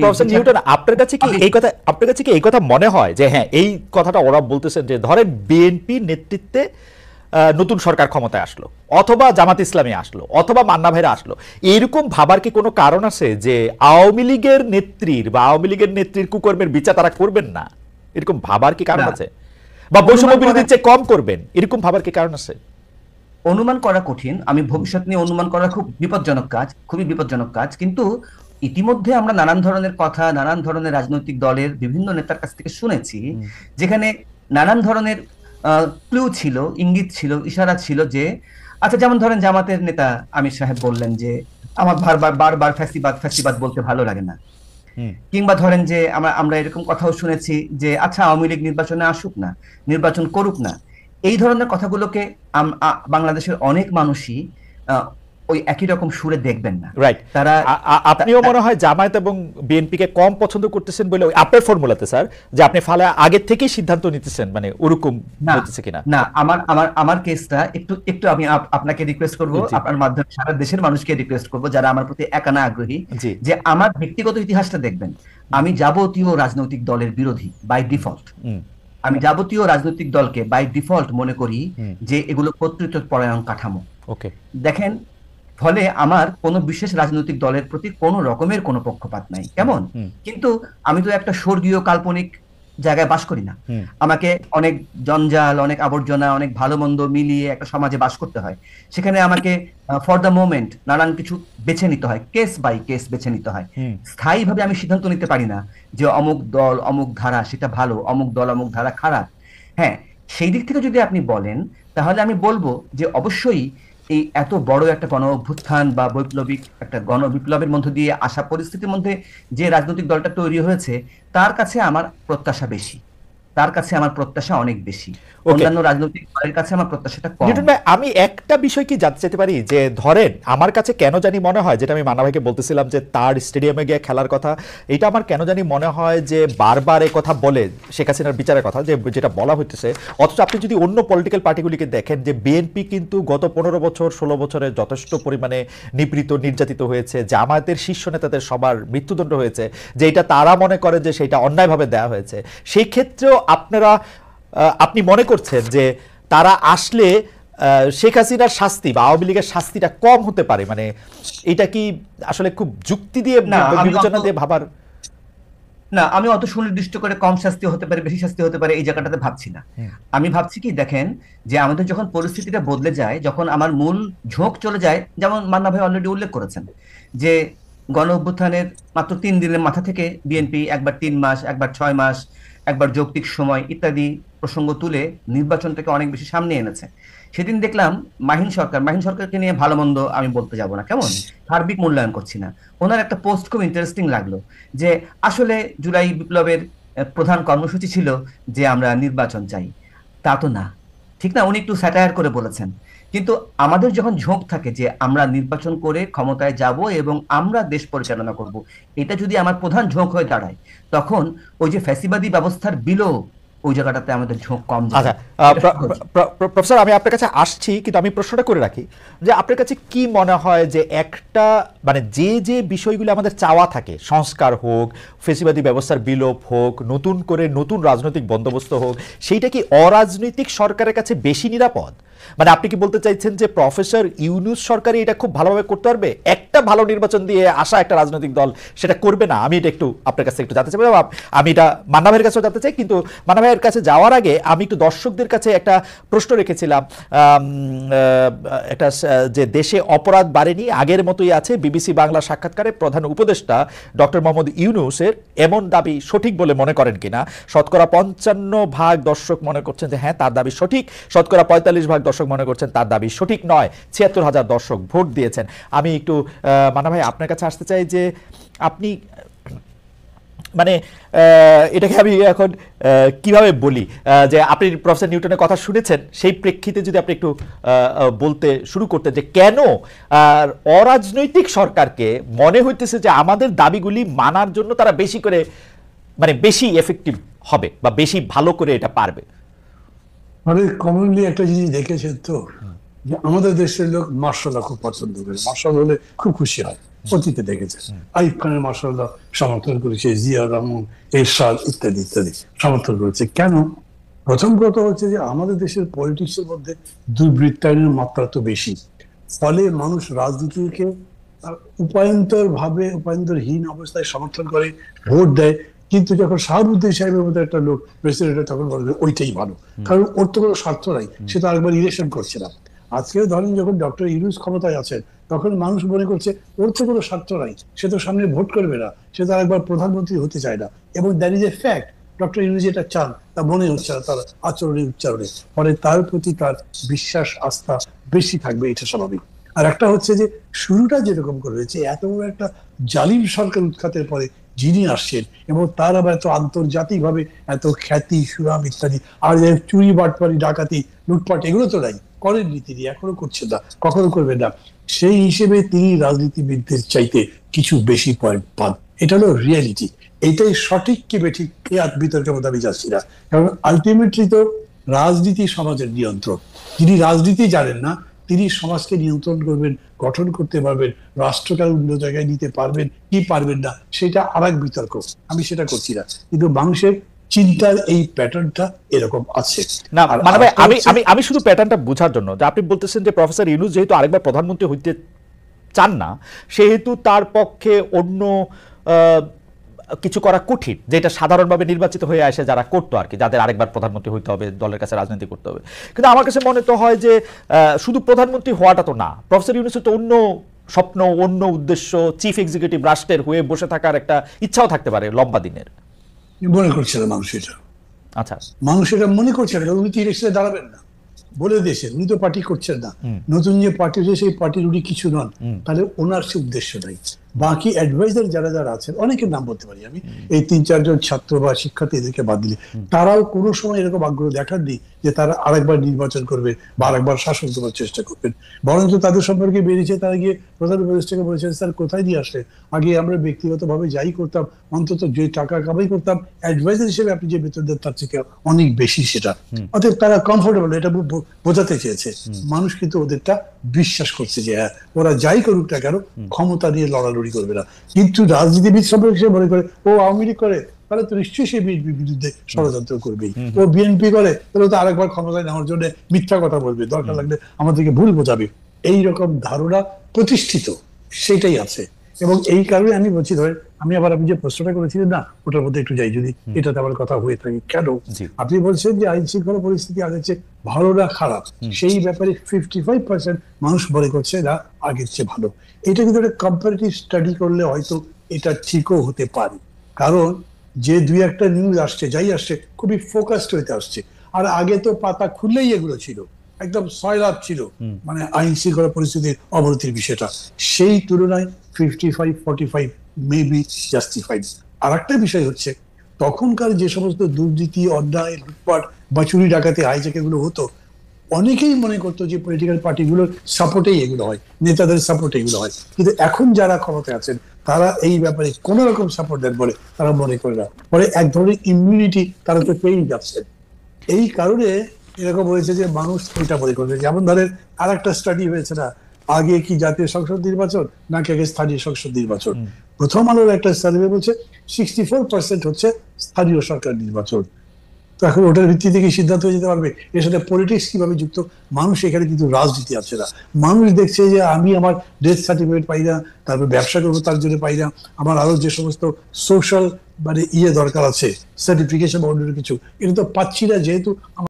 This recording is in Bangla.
প্রফেসর নিউটন, আপনার কাছে কি এই কথা মনে হয় যে হ্যাঁ এই কথাটা ওরা বলতেছেন যে ধরেন বিএনপি নেতৃত্বে নতুন সরকার ক্ষমতায় আসলো, অথবা জামাত ইসলামী আসলো, অথবা মান্না ভাইরা আসলো, এরকম ভাবার কি কোনো কারণ আছে যে আওয়ামী লীগের নেত্রীর বা আওয়ামী লীগের নেত্রীর কুকর্মের বিচার তারা করবেন না, এরকম ভাবার কি কারণ আছে? বা বৈষম্য বিরোধীর চেয়ে কম করবেন, এরকম ভাবার কি কারণ আছে? অনুমান করা কঠিন, আমি ভবিষ্যৎ নিয়ে অনুমান করা খুব বিপজ্জনক কাজ, খুবই বিপজ্জনক কাজ। কিন্তু ইতিমধ্যে আমরা নানান ধরনের কথা নানান ধরনের রাজনৈতিক দলের বিভিন্ন নেতার কাছ থেকে শুনেছি, যেখানে নানান ধরনের ক্লু ছিল, ইঙ্গিত ছিল, ইশারা ছিল যে আচ্ছা, যেমন ধরেন জামাতের নেতা আমির সাহেব বললেন যে আমার বারবার বারবার ফ্যাসিবাদ ফ্যাসিবাদ বলতে ভালো লাগে না। কিংবা ধরেন যে আমরা এরকম কথাও শুনেছি যে আচ্ছা, আওয়ামী লীগ নির্বাচনে আসুক না, নির্বাচন করুক না। এই ধরনের কথাগুলোকে বাংলাদেশের অনেক মানুষই ওই একই রকম সুরে দেখবেন না। রাইট। তারা আপনিও মনে হয় জামায়াত এবং বিএনপি কে কম পছন্দ করতেছেন বলে আপনার ফর্মুলাতে স্যার, যে আপনি ফালে আগে থেকেই সিদ্ধান্ত নিতেছেন, মানে ওরকম হচ্ছে কিনা? না, আমার কেসটা একটু আমি আপনাকে রিকোয়েস্ট করব, আপনার মাধ্যমে সারা দেশের মানুষকে রিকোয়েস্ট করব যারা আমার প্রতি একানা আগ্রহী, যে আমার ব্যক্তিগত ইতিহাসটা দেখবেন। আমি যাবতীয় রাজনৈতিক দলের বিরোধী বাই ডিফল্ট। আমি যাবতীয় রাজনৈতিক দলকে বাই ডিফল্ট মনে করি যে এগুলো কর্তৃত্ব পরায়ণ কাঠামো। ওকে, দেখেন, ফলে আমার কোনো বিশেষ রাজনৈতিক দলের প্রতি কোনো রকমের কোনো পক্ষপাত নাই, কেমন? কিন্তু আমি তো একটা স্বর্গীয় কাল্পনিক জায়গায় বাস করি না। আমাকে অনেক জঞ্জাল, অনেক আবর্জনা, অনেক ভালো মন্দ মিলিয়ে একটা সমাজে বাস করতে হয়। সেখানে আমাকে ফর দ্য মোমেন্ট নানান কিছু বেছে নিতে হয়, কেস বাই কেস বেছে নিতে হয়। স্থায়ীভাবে আমি সিদ্ধান্ত নিতে পারি না যে অমুক দল অমুক ধারা সেটা ভালো, অমুক দল অমুক ধারা খারাপ। হ্যাঁ, সেই দিক থেকে যদি আপনি বলেন, তাহলে আমি বলবো যে অবশ্যই এই এত বড় একটা গণ অভ্যুত্থান বা বৈপ্লবিক একটা গণ বিপ্লবের মধ্য দিয়ে আসা পরিস্থিতির মধ্যে যে রাজনৈতিক দলটা তৈরি হয়েছে, তার কাছে আমার প্রত্যাশা বেশি, তার কাছে আমার প্রত্যাশা অনেক বেশি। অন্যান্য রাজনৈতিক দলের কাছে আমার প্রত্যাশাটা কম। আমি একটা বিষয় কি জানতে চাইতে পারি, যে ধরেন আমার কাছে কেন জানি মনে হয়, যেটা আমি মান্না ভাইকে বলতেছিলাম যে তার স্টেডিয়ামে গিয়ে খেলার কথা, এটা আমার কেন জানি মনে হয় যে বারবার এই কথা বলে শেখ হাসিনার বিচারের কথা যেটা বলা হইতেছে, অথচ আপনি যদি অন্য পলিটিক্যাল পার্টিগুলিকে দেখেন, যে বিএনপি কিন্তু গত 15 বছর 16 বছরে যথেষ্ট পরিমাণে নিপীড়িত নির্যাতিত হয়েছে, জামায়াতের শীর্ষ নেতাদের সবার মৃত্যুদণ্ড হয়েছে, যে এটা তারা মনে করে যে সেটা অন্যায়ভাবে দেওয়া হয়েছে। সেই ক্ষেত্রেও আপনি মনে করছেন যে তারা আসলে শেখ হাসিনার শাস্তি বা আওয়ামী লীগের শাস্তিটা কম হতে পারে? মানে এটা কি আসলে খুব যুক্তি দিয়ে বিবেচনা দিয়ে ভাবার? না, আমি অত সুনির্দিষ্ট করে কম শাস্তি হতে পারে বেশি শাস্তি হতে পারে এই জায়গাটাতে ভাবছি না। আমি ভাবছি কি, দেখেন, যে আমাদের যখন পরিস্থিতিটা বদলে যায়, যখন আমার মূল ঝোঁক চলে যায়, যেমন মান্না ভাই অলরেডি উল্লেখ করেছেন যে গণ অভ্যুত্থানের মাত্র 3 দিনের মাথা থেকে বিএনপি একবার 3 মাস, একবার 6 মাস, একবার যৌক্তিক সময় ইত্যাদি প্রসঙ্গ তুলে নির্বাচনটাকে অনেক বেশি সামনে এনেছে। সেদিন দেখলাম মাহিন সরকারকে নিয়ে ভালো মন্দ আমি বলতে যাব না, কেমন, সার্বিক মূল্যায়ন করছি না, ওনার একটা পোস্ট খুব ইন্টারেস্টিং লাগলো, যে আসলে জুলাই বিপ্লবের প্রধান কর্মসূচি ছিল যে আমরা নির্বাচন চাই। তা তো না, ঠিক না? উনি একটু স্যাটায়ার করে বলেছেন। কিন্তু আমাদের যখন ঝোঁক থাকে যে আমরা নির্বাচন করে ক্ষমতায় যাব এবং আমরা দেশ পরিচালনা করব, এটা যদি আমার প্রধান ঝোঁক হয়ে দাঁড়ায়, তখন ওই যে ফ্যাসিবাদী ব্যবস্থার বিলোপ, ওই জায়গাটাতে আমাদের ঝোঁক কম যায়। প্রফেসর, আমি আপনার কাছে আসছি, কিন্তু আমি প্রশ্নটা করে রাখি যে আপনার কাছে কি মনে হয় যে একটা মানে যে বিষয়গুলো আমাদের চাওয়া থাকে, সংস্কার হোক, ফ্যাসিবাদী ব্যবস্থার বিলোপ হোক, নতুন করে নতুন রাজনৈতিক বন্দোবস্ত হোক, সেইটা কি অরাজনৈতিক সরকারের কাছে বেশি নিরাপদ? মানে আপনি কি বলতে চাইছেন যে প্রফেসর ইউনূস সরকারই এটা খুব ভালোভাবে করতে পারবে, একটা ভালো নির্বাচন দিয়ে আসা একটা রাজনৈতিক দল সেটা করবে না? আমি এটা একটু আপনার কাছে একটু জানতে চাই, আমি এটা মান্না ভাইয়ের কাছেও জানতে চাই, কিন্তু মান্না ভাইয়ের কাছে যাওয়ার আগে আমি একটু দর্শকদের কাছে একটা প্রশ্ন রেখেছিলাম, একটা যে দেশে অপরাধ বাড়েনি, আগের মতোই আছে। বিবিসি বাংলা সাক্ষাৎকারে প্রধান উপদেষ্টা ডক্টর মোহাম্মদ ইউনূসের এমন দাবি সঠিক বলে মনে করেন কিনা? শতকরা 55% দর্শক মনে করছেন যে হ্যাঁ তার দাবি সঠিক, শতকরা 45% দর্শক মনে করছেন তার দাবি সঠিক নয়। 76,000 দর্শক ভোট দিয়েছেন। আমি একটু মান্না ভাই আপনার কাছে আসতে চাই যে আপনি মানে এটাকে আমি এখন কিভাবে বলি, যে আপনি প্রফেসর নিউটনের কথা শুনেছেন, সেই প্রেক্ষিতে যদি আপনি একটু বলতে শুরু করতেন যে কেন অরাজনৈতিক সরকারকে মনে হইতেছে যে আমাদের দাবিগুলি মানার জন্য তারা বেশি করে মানে বেশি এফেক্টিভ হবে বা বেশি ভালো করে এটা পারবে? মানে কমনলি একটা জিনিস দেখেছেন তো, যে আমাদের দেশের লোক মার্শাল খুব পছন্দ করে, মার্শাল হলে খুব খুশি হয়। অতীতে দেখেছে। আইয়ুব খানের মাশাআল্লাহ সমর্থন করেছে, জিয়া রহমান, এরশাদ ইত্যাদি ইত্যাদি সমর্থন করেছে। কেন? প্রথম কথা হচ্ছে যে আমাদের দেশের পলিটিক্সের মধ্যে দুর্বৃত্তায়নের মাত্রা তো বেশি, ফলে মানুষ রাজনীতিকে উপায়ন্তরহীন অবস্থায় সমর্থন করে, ভোট দেয়। কিন্তু যখন শাহাবুদ্দিন সাহেবের মতো একটা লোক প্রেসিডেন্ট, তখন বলবে ওইটাই ভালো, কারণ ওর তো কোনো স্বার্থ নাই, সে তো আরেকবার ইলেকশন করছে না। আজকে ধরেন যখন ডক্টর ইউনূস ক্ষমতায় আছেন, তখন মানুষ মনে করছে ওর তো কোনো স্বার্থ নাই, সে তো সামনে ভোট করবে না, সে তো আরেকবার প্রধানমন্ত্রী হতে চায় না। এবং that is a fact. Doctor Yunus যেটা চান তা মনে হচ্ছে না তার আচরণে উচ্চারণে, ফলে তার প্রতি তার বিশ্বাস আস্থা বেশি থাকবে, এটা স্বাভাবিক। আর একটা হচ্ছে যে শুরুটা যেরকম করে হয়েছে, এত বড় একটা জালিম সরকার উৎখাতের পরে যিনি আসছেন, এবং তার আবার এত আন্তর্জাতিক ভাবে এত খ্যাতি সুনাম ইত্যাদি, আর চুরি বাটপারি ডাকাতি লুটপাট এগুলো তো নাই, করেননি তিনি, এখনো করছেন না, কখনো করবেন না। সেই হিসেবে তিনি রাজনীতিবিদদের চাইতে কিছু বেশি পয়েন্ট পান, এটা হলো রিয়ালিটি। এটাই সঠিক কি বেঠিক এ বিতর্কের মধ্যে আমি যাচ্ছি না, কারণ আলটিমেটলি তো রাজনীতি সমাজের নিয়ন্ত্রণ। যিনি রাজনীতি জানেন না, তিনি সমাজকে নিয়ন্ত্রণ করবেন, গঠন করতে পারবেন, রাষ্ট্রকে অন্য জায়গায় নিতে পারবেন কি পারবেন না, সেটা আরেক বিতর্ক, আমি সেটা করছি না। কিন্তু মানুষের চিন্তার এই প্যাটার্নটা এরকম আছে না। মানে ভাই, আমি শুধু প্যাটার্নটা বোঝার জন্য, যে আপনি বলতেছেন যে প্রফেসর ইউনূস যেহেতু আরেকবার প্রধানমন্ত্রী হইতে চান না, সেহেতু তার পক্ষে অন্য কিছু করা কঠিন, যেটা সাধারণভাবে নির্বাচিত হয়ে আসে যারা করতো আর কি, যাদের আরেকবার প্রধানমন্ত্রী হইতে হবে, দলের কাছে রাজনীতি করতে হবে। কিন্তু আমার কাছে মনে তো হয় যে শুধু প্রধানমন্ত্রী হওয়াটা তো না, প্রফেসর ইউনূসের তো অন্য স্বপ্ন, অন্য উদ্দেশ্য, চিফ এক্সিকিউটিভ রাষ্ট্রের হয়ে বসে থাকার একটা ইচ্ছাও থাকতে পারে লম্বা দিনের। মনে করছে না মানুষ এটা। আচ্ছা, মানুষ এটা মনে করছে না, উনি তো ইলেকশনে দাঁড়াবেন না বলে দিয়েছেন, উনি তো পার্টি করছেন না। নতুন যে পার্টি হয়েছে সেই পার্টির উনি কিছু নন, তাহলে ওনার সে উদ্দেশ্য নাই। বাকি অ্যাডভাইজার যারা যারা আছেন, অনেকের নাম বলতে পারি আমি, এই ৩-৪ জন ছাত্র বা শিক্ষার্থী, এদেরকে বাদ দিলে তারাও কোনো সময় এরকম আগ্রহ দেখাননি যে তারা আরেকবার নির্বাচন করবে বা আরেকবার শাসন করার চেষ্টা করবেন। বরঞ্চ তাদের সম্পর্কে বেরিয়েছে, তারা গিয়ে প্রধান উপদেষ্টাকে বলেছেন, স্যার কোথায় দিয়ে আসলে, আগে আমরা ব্যক্তিগতভাবে যাই করতাম, অন্তত যে টাকা কামাই করতাম, অ্যাডভাইজার হিসেবে আপনি যে বেতন দেন তার থেকে অনেক বেশি সেটা। অতএব তারা কমফোর্টেবল, এটা বোঝাতে চেয়েছে। মানুষ কিন্তু ওদেরটা বিশ্বাস করছে যে হ্যাঁ, ওরা যাই করুক না কেন, ক্ষমতা নিয়ে লড়ালড়ি করবে না। কিন্তু রাজনীতিবিদ সম্পর্কে সে মনে করে ও আওয়ামী লীগ করে, তাহলে তো নিশ্চয়ই সে বিএনপির বিরুদ্ধে ষড়যন্ত্র করবেই। ও বিএনপি করে, তাহলে তো আরেকবার ক্ষমতায় নেওয়ার জন্য মিথ্যা কথা বলবে, দরকার লাগলে আমাদেরকে ভুল বোঝাবে। এইরকম ধারণা প্রতিষ্ঠিত, সেটাই আছে। এবং এই কারণে আমি বলছি, ধরেন আমি যে প্রশ্নটা করেছিলেন না, ওটার মধ্যে একটু যাই, যদি এটাতে আমার কথা হয়ে থাকে। কেন আপনি বলছেন যে আইন শৃঙ্খলা পরিস্থিতি আগের চেয়ে ভালো না খারাপ, সেই ব্যাপারে 55% মানুষ মনে করছে না আগের চেয়ে ভালো। এটা কিন্তু একটা কম্পারেটিভ স্টাডি করলে হয়তো এটা ঠিকও হতে পারে, কারণ যে 2-1টা নিউজ আসছে, যাই আসছে, খুবই ফোকাসড হইতে আসছে। আর আগে তো পাতা খুললেই এগুলো ছিল, একদম সয়লাভ ছিল, মানে আইন শৃঙ্খলা পরিস্থিতির অবনতির বিষয়টা। সেই তুলনায় 55-45 মেবি জাস্টিফাইড। আর একটা বিষয় হচ্ছে, তখনকার যে সমস্ত দুর্নীতি, অন্যায়, লুটপাট বা চুরি ডাকাতি, হাইজ্যাক এগুলো হতো, অনেকেই মনে করতো যে পলিটিক্যাল পার্টিগুলোর সাপোর্টেই এগুলো হয়, নেতাদের সাপোর্টে এগুলো হয়। কিন্তু এখন যারা ক্ষমতায় আছেন, তারা এই ব্যাপারে কোন রকম সাপোর্ট দেন বলে তারা মনে করে না, পরে এক ধরনের ইমিউনিটি তারা তো পেয়েই যাচ্ছে। এই কারণে এরকম হয়েছে যে মানুষ এটা মনে করবে। যেমন ধরেন আর একটা স্টাডি হয়েছে না, আগে কি জাতীয় সংসদ নির্বাচন নাকি আগে স্থানীয় সংসদ নির্বাচন। প্রথম আলোর একটা সার্ভে বলছে 64% হচ্ছে স্থানীয় সরকার নির্বাচন। তো এখন ওটার ভিত্তিতে কি সিদ্ধান্ত হয়ে যেতে পারবে এর সাথে পলিটিক্স কিভাবে যুক্ত? মানুষ এখানে কিন্তু রাজনীতি আছে না, মানুষ দেখছে যে আমি আমার ডেথ সার্টিফিকেট পাই না, তারপর ব্যবসা করবো তার জন্য পাই না, আমার আরো যে সমস্ত সোশ্যাল মানে দরকার আছে, সার্টিফিকেশন বা অন্য কিছু, এটা তো পাচ্ছি না, যেহেতু